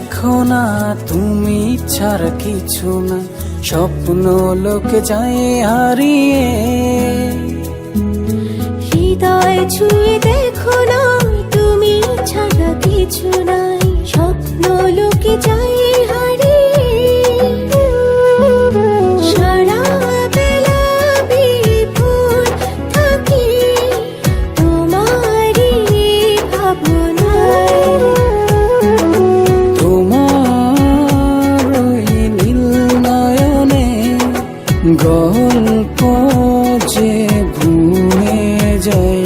দেখো না তুমি ছাড়া কিছু না, স্বপ্ন লোকে যায় হারিয়ে। হৃদয় ছুঁয়ে দেখো না তুমি ছাড়া কিছু নাই, স্বপ্ন লোকে যায় হারিয়ে। সারা বেলা বিভোর থাকি তোমারই ভাবনায়। তোমার ওই নীল নয়নে গল্প যে ভুলে যাই।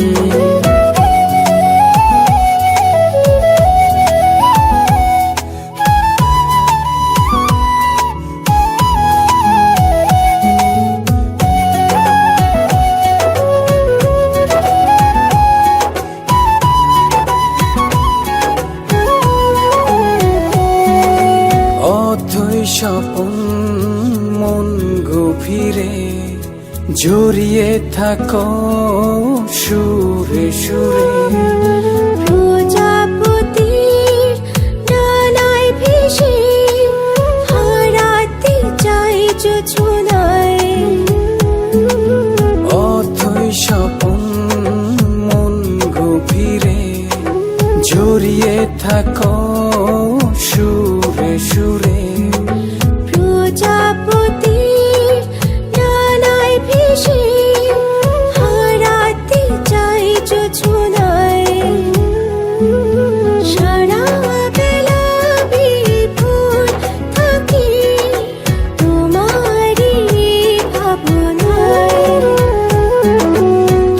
অথই স্বপন মন গভীরে জড়িয়ে থাকো সুরে সুরে। প্রজাপতির ডানায় ভেসে হারাতে চাই জোছনায়। অথই স্বপন মন গভীরে জড়িয়ে থাকো সুরে সুরে। প্রজাপতির ডানায় ভেসে হারাতে চাই জোছনায়। সারা বেলা বিভোর থাকি তোমারই ভাবনায়।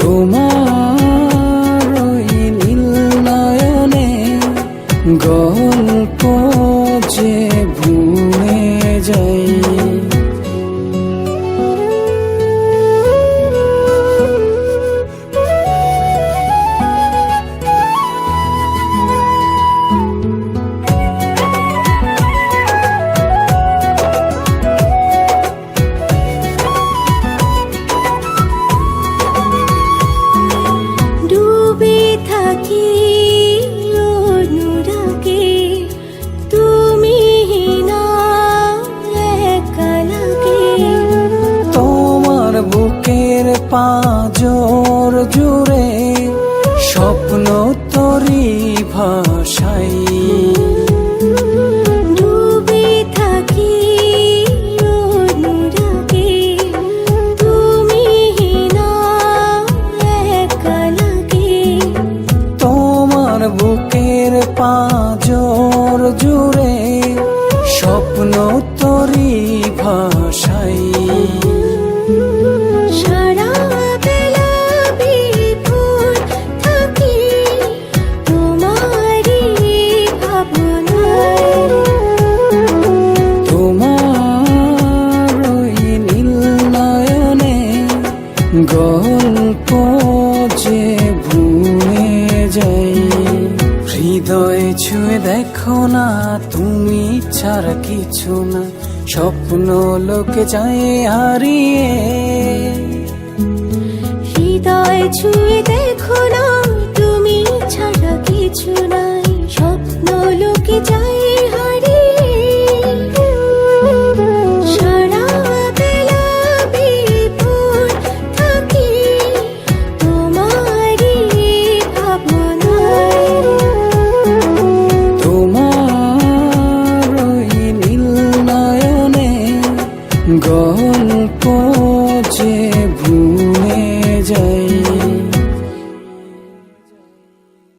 তোমার ওই নীল নয়নে গল্প যে ভুলে যাই। ডুবে থাকি অনুরাগে তুমি না একা লাগে। তোমার বুকের পাঁজর জুড়ে স্বপ্ন তরি ভাষাই। ডুবে থাকি অনুরাগে তুমি না একা লাগে। তোমার বুকের পাঁজর জুড়ে স্বপ্ন তরি ভাষাই। সারা বেলা বিভোর থাকি তোমারই ভাবনায়। তোমার ওই নীল নয়নে গল্প যে ভুলে যাই। হৃদয় ছুঁয়ে দেখো না তুমি ছাড়া কিছু না, স্বপ্ন লোকে যায় হারিয়ে। হৃদয় ছুঁয়ে দেখো না তুমি ছাড়া কিছু নাই, স্বপ্ন লোকে যায় হারিয়ে। সারা বেলা বিভোর থাকি তোমারই ভাবনায়। তোমার ওই নীল নয়নে গল্প